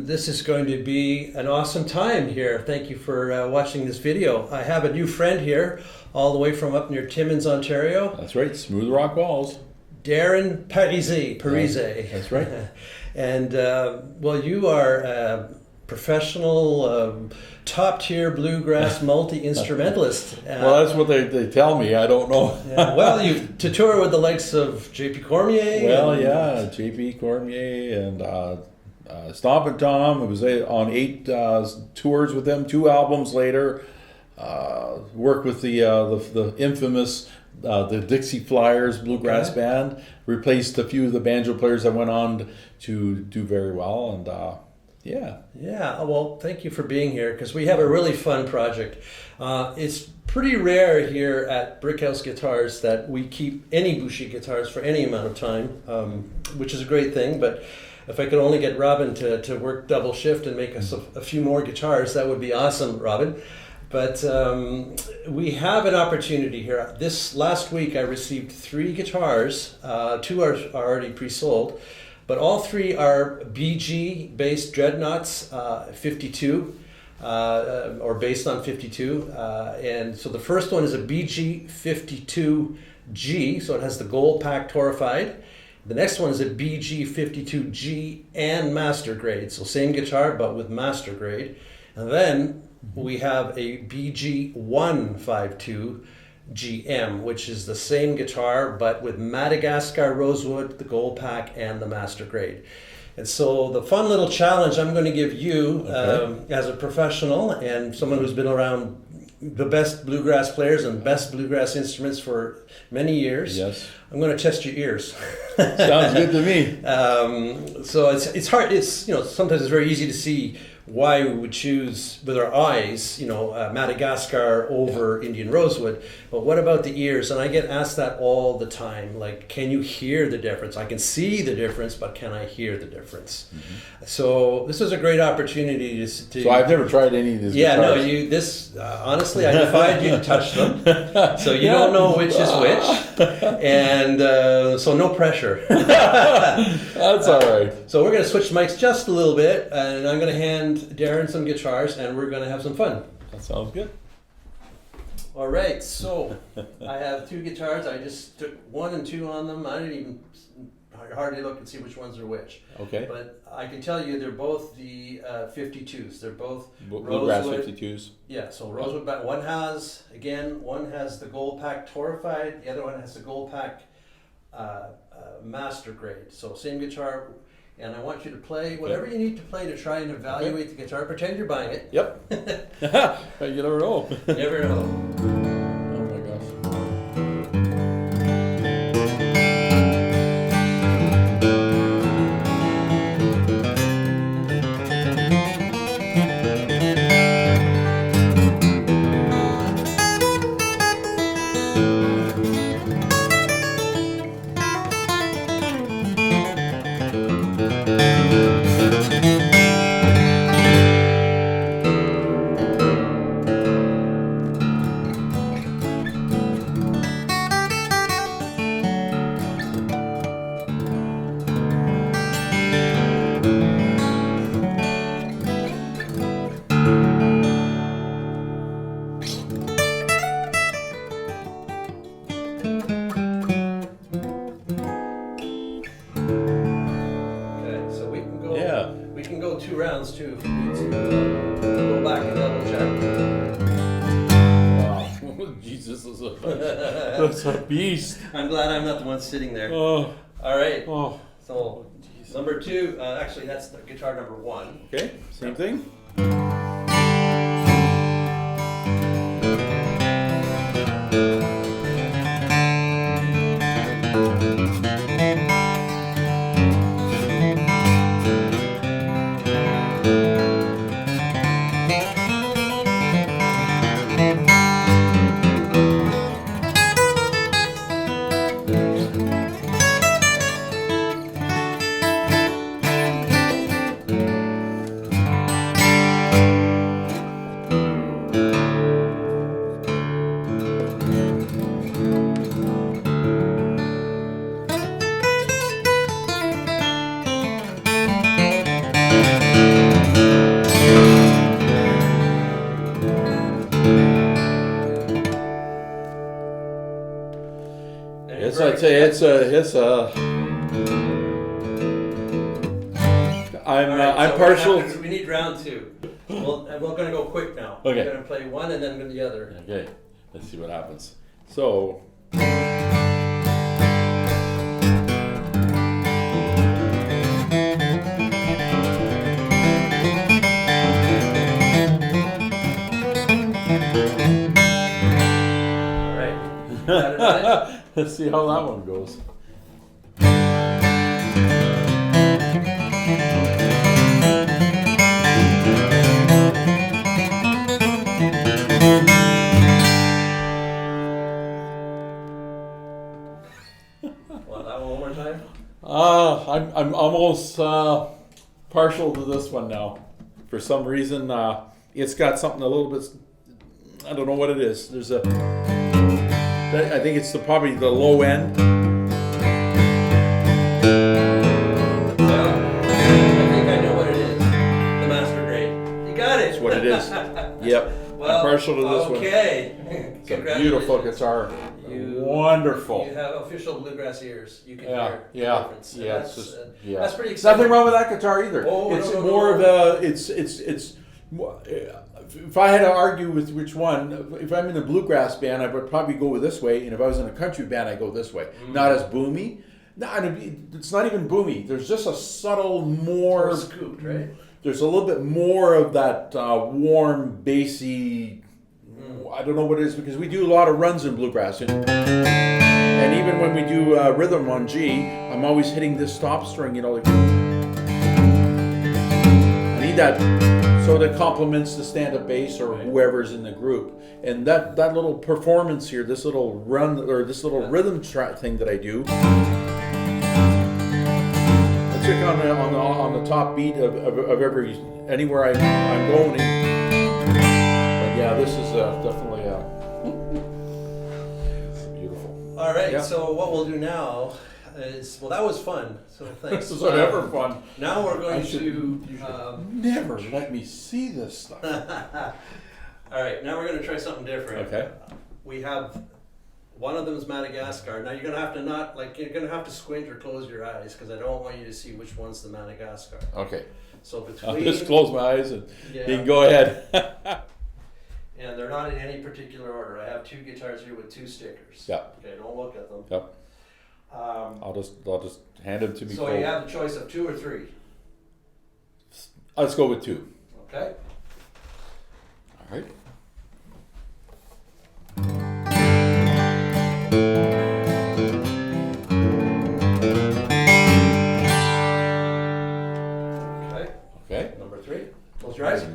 and this is going to be an awesome time here. Thank you for watching this video. I have a new friend here, all the way from up near Timmins, Ontario. That's right, Smooth Rock Walls. Darren Parise. That's right. And, well, you are a professional, top-tier bluegrass multi-instrumentalist. Well, that's what they tell me. I don't know. Yeah, well, you to tour with the likes of J.P. Cormier. Well, yeah, J.P. Cormier and Stompin' Tom. I was on 8 tours with them, 2 albums later. Worked with the infamous the Dixie Flyers Bluegrass Band. Replaced a few of the banjo players that went on to do very well. And yeah, well, thank you for being here, because we have a really fun project. It's pretty rare here at Brickhouse Guitars that we keep any Boucher guitars for any amount of time, which is a great thing. But if I could only get Robin to work double shift and make us a few more guitars, that would be awesome, Robin. But we have an opportunity here. This last week I received 3 guitars. 2 are already pre-sold. But all 3 are BG-based Dreadnoughts 52, or based on 52. And so the first one is a BG 52G, so it has the gold pack torrefied. The next one is a BG 52G and master grade, so same guitar but with master grade. And then we have a BG 152 GM, which is the same guitar but with Madagascar rosewood, the gold pack, and the master grade. And so the fun little challenge I'm going to give you, as a professional and someone who's been around the best bluegrass players and best bluegrass instruments for many years. Yes. I'm going to test your ears. Sounds good to me. So it's hard. It's, sometimes it's very easy to see why we would choose with our eyes, Madagascar over Indian rosewood. But what about the ears? And I get asked that all the time. Like, can you hear the difference? I can see the difference, but can I hear the difference? Mm-hmm. So this is a great opportunity to. So I've never tried any of these. Yeah, guitars. no, honestly, I defied you to touch them. So you don't know which is which. And so no pressure. That's all right. So we're going to switch mics just a little bit, and I'm going to hand Darren some guitars, and we're going to have some fun. That sounds good. All right, so I have 2 guitars. I just took 1 and 2 on them. I didn't even hardly look and see which ones are which. Okay. But I can tell you they're both the 52s. They're both Bluegrass rosewood 52s. Yeah, so rosewood back. One has the gold pack torrefied. The other one has the gold pack master grade. So same guitar. And I want you to play whatever you need to play to try and evaluate the guitar. Pretend you're buying it. Yep. You never know. You never know. Oh my gosh. We can go 2 rounds too if you need to go back and double check. Wow, Jesus, that's a beast. I'm glad I'm not the one sitting there. Oh. All right. Oh. So number 2, actually that's the guitar number 1. Okay, same thing. So I'd say it's a. I'm so partial. we need round two. Well, we're going to go quick now. Okay. We're going to play one and then the other. Okay, let's see what happens. So. All right. Got it on it? Let's see how that one goes. Want that one more time? I'm almost partial to this one now. For some reason, it's got something a little bit. I don't know what it is. There's a. I think it's probably the low end. Well, I think I know what it is. The master grade. You got it. That's what it is. Yep. Well, I'm partial to this one. Okay. It's a beautiful guitar. Wonderful. You have official bluegrass ears. You can hear the difference. And It's just, that's pretty There's exciting. nothing wrong with that guitar either. Oh, it's no, more no. of a. It's. If I had to argue with which one, if I'm in a bluegrass band, I would probably go with this way, and if I was in a country band, I'd go this way. Not as boomy. No, it's not even boomy. There's just a subtle more scooped, right? There's a little bit more of that warm, bassy. I don't know what it is because we do a lot of runs in bluegrass, and even when we do rhythm on G, I'm always hitting this stop string. Like I need that. So that complements the stand-up bass or whoever's in the group, and that little performance here, this little run or this little rhythm thing that I do, I took on the top beat of every anywhere I'm going. But yeah, this is definitely it's beautiful. All right. Yeah. So what we'll do now is that was fun. So thanks. This is whatever fun. Now we're going You to. never let me see this stuff. All right, now we're going to try something different. Okay. We have one of them is Madagascar. Now you're going to have to you're going to have to squint or close your eyes because I don't want you to see which one's the Madagascar. Okay. So I'll between just close my eyes and you can go ahead. and they're not in any particular order. I have two guitars here with two stickers. Yeah. Okay, don't look at them. Yep. I'll just hand them to me. So you have the choice of 2 or 3. Let's go with 2. Okay. All right. Okay. Number 3. Close your eyes.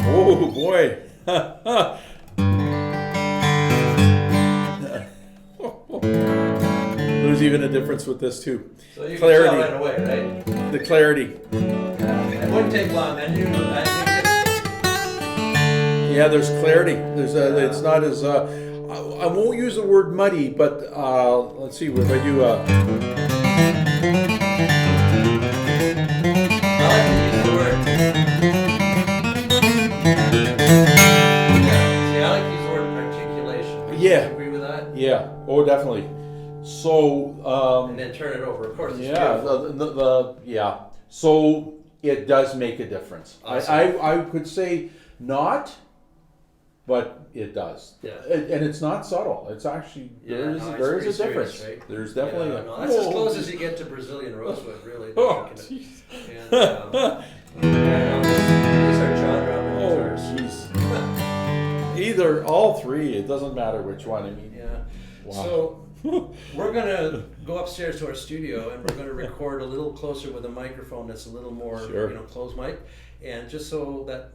Oh boy. There's even a difference with this too. So you Clarity. can tell right away, right? The clarity. It wouldn't take long, and Yeah, there's clarity. It's not as I won't use the word muddy, but let's see if I do. I like to use the word. See, I like to use the word articulation. Would you agree with that? Yeah. Oh, definitely. So. And then turn it over. Of course. It's Yeah. Yeah. So it does make a difference. Awesome. I could say not. But it does. Yeah. And it's not subtle. It's actually, there is a difference. Serious, right? There's definitely that's as close as you get to Brazilian rosewood, really. Oh, These jeez. are jaw dropping Oh, guitars. jeez. Either, all 3, it doesn't matter which one. I mean, Yeah. wow. So we're going to go upstairs to our studio and we're going to record a little closer with a microphone that's a little more, Sure. closed mic. And just so that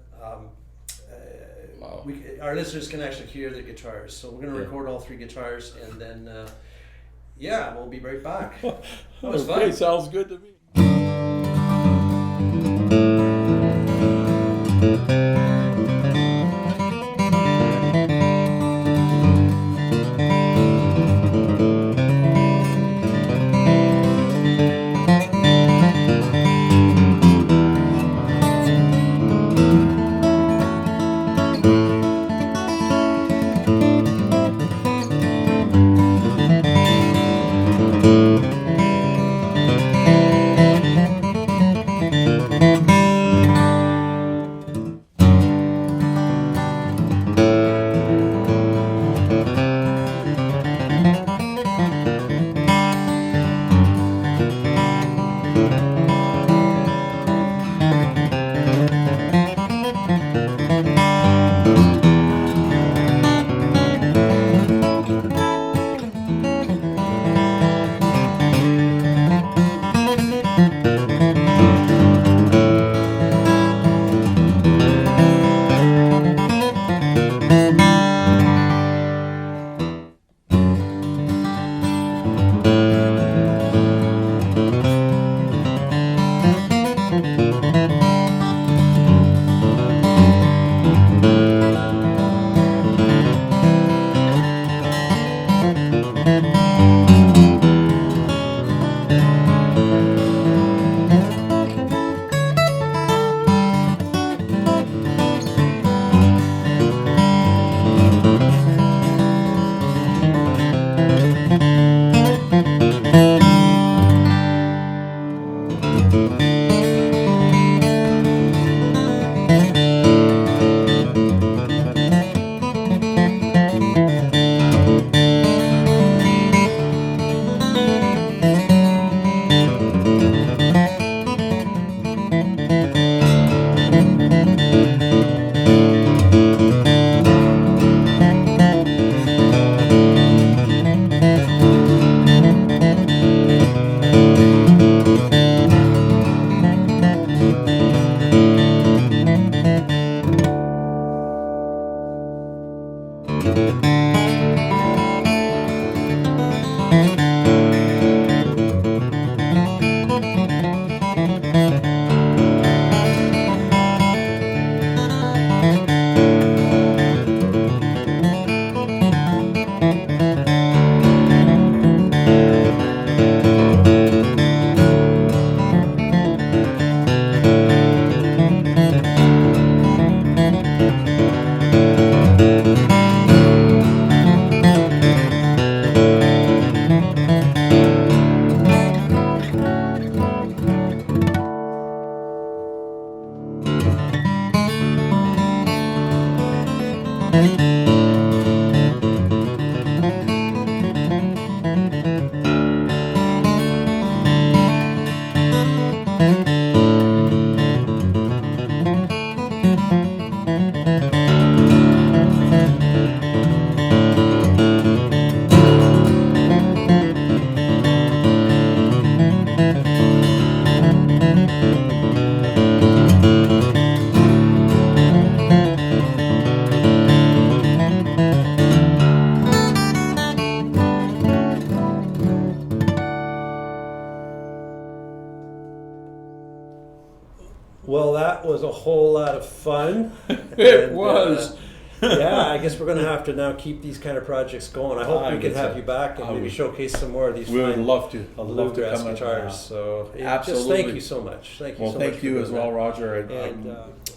Wow. our listeners can actually hear the guitars. So we're going to record all 3 guitars and then, we'll be right back. That was fun. Okay, sounds good to me. Well, that was a whole lot of fun. It was. Yeah, I guess we're going to have to now keep these kind of projects going. I hope we can have you back and maybe showcase some more of these. We would love to. I'd love to come guitars. So absolutely. Just thank you so much. Thank you so much. Well, thank you as well, Roger. And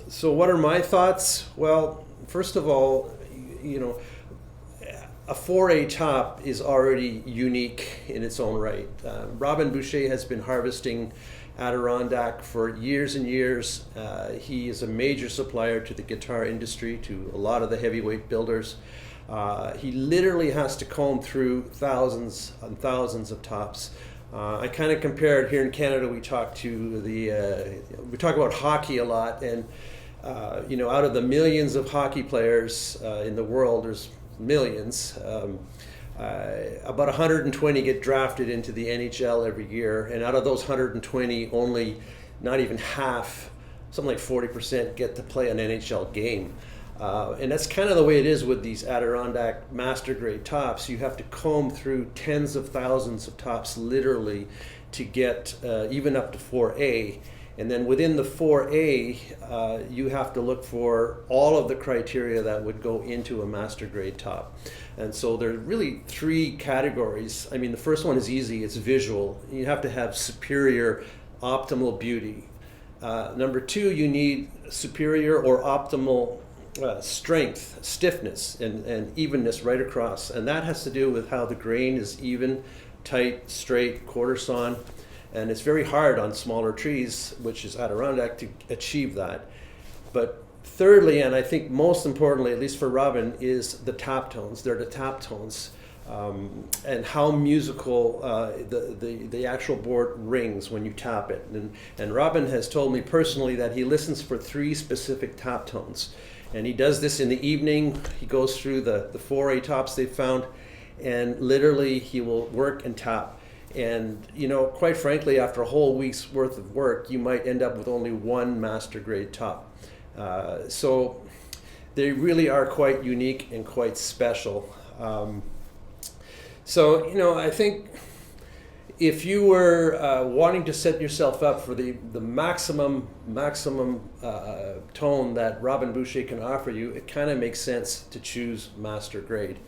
so, what are my thoughts? Well, first of all, a 4A top is already unique in its own right. Robin Boucher has been harvesting Adirondack for years and years. He is a major supplier to the guitar industry, to a lot of the heavyweight builders. He literally has to comb through thousands and thousands of tops. I kind of compare it here in Canada. We talk about hockey a lot, and out of the millions of hockey players in the world, there's millions. About 120 get drafted into the NHL every year, and out of those 120, only not even half, something like 40%, get to play an NHL game. And that's kind of the way it is with these Adirondack master grade tops. You have to comb through tens of thousands of tops literally to get even up to 4A. And then within the 4A, you have to look for all of the criteria that would go into a master grade top. And so there are really three categories. I mean, the first one is easy, it's visual. You have to have superior optimal beauty. Number two, you need superior or optimal strength, stiffness, and evenness right across. And that has to do with how the grain is even, tight, straight, quarter sawn. And it's very hard on smaller trees, which is Adirondack, to achieve that. But thirdly, and I think most importantly, at least for Robin, is the tap tones. They're the tap tones, and how musical the actual board rings when you tap it. And Robin has told me personally that he listens for 3 specific tap tones. And he does this in the evening. He goes through the 4A tops they've found, and literally he will work and tap. And quite frankly, after a whole week's worth of work, you might end up with only one master grade top. So they really are quite unique and quite special. I think if you were wanting to set yourself up for the maximum tone that Robin Boucher can offer you, it kind of makes sense to choose master grade.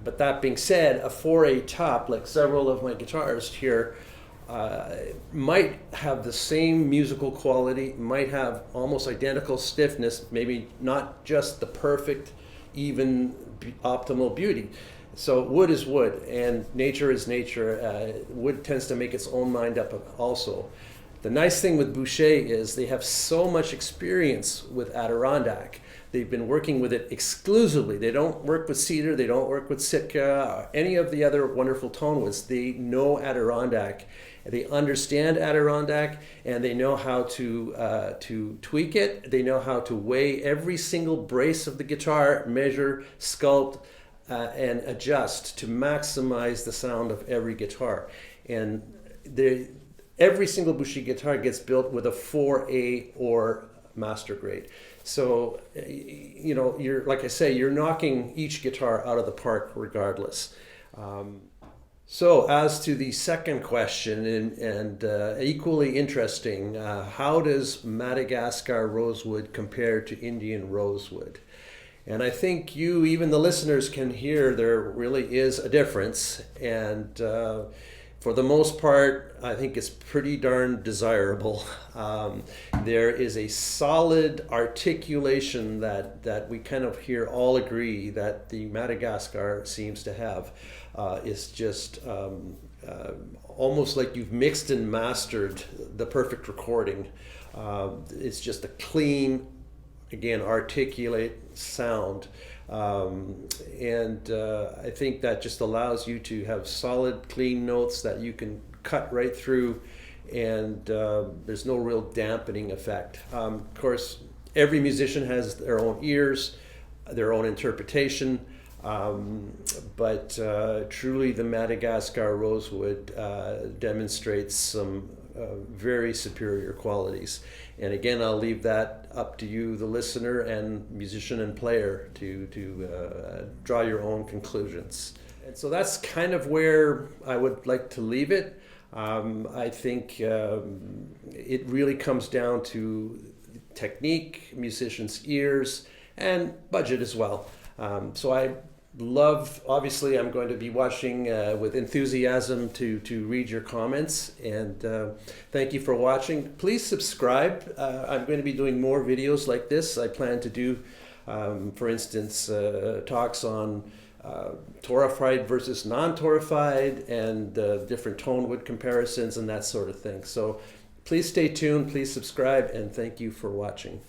But that being said, a 4A top, like several of my guitars here, might have the same musical quality, might have almost identical stiffness, maybe not just the perfect, even, optimal beauty. So wood is wood, and nature is nature. Wood tends to make its own mind up also. The nice thing with Boucher is they have so much experience with Adirondack. They've been working with it exclusively. They don't work with cedar, they don't work with Sitka, or any of the other wonderful tone woods. They know Adirondack, they understand Adirondack, and they know how to tweak it. They know how to weigh every single brace of the guitar, measure, sculpt, and adjust to maximize the sound of every guitar. And every single Boucher guitar gets built with a 4A or master grade. So, you're, like I say, you're knocking each guitar out of the park regardless. So as to the second question, and equally interesting, how does Madagascar rosewood compare to Indian rosewood? And I think even the listeners can hear there really is a difference. And for the most part, I think it's pretty darn desirable. There is a solid articulation that we kind of here all agree that the Madagascar seems to have. Is just almost like you've mixed and mastered the perfect recording. It's just a clean, again, articulate sound. And I think that just allows you to have solid, clean notes that you can cut right through, and there's no real dampening effect. Of course, every musician has their own ears, their own interpretation, but truly the Madagascar rosewood demonstrates some very superior qualities. And again, I'll leave that up to you, the listener and musician and player, to draw your own conclusions. And so that's kind of where I would like to leave it. I think it really comes down to technique, musicians' ears, and budget as well. So I love, obviously I'm going to be watching with enthusiasm to read your comments, and thank you for watching. Please subscribe. I'm going to be doing more videos like this. I plan to do, for instance, talks on torrefied versus non-torrefied, and different tone wood comparisons and that sort of thing. So please stay tuned, please subscribe, and thank you for watching.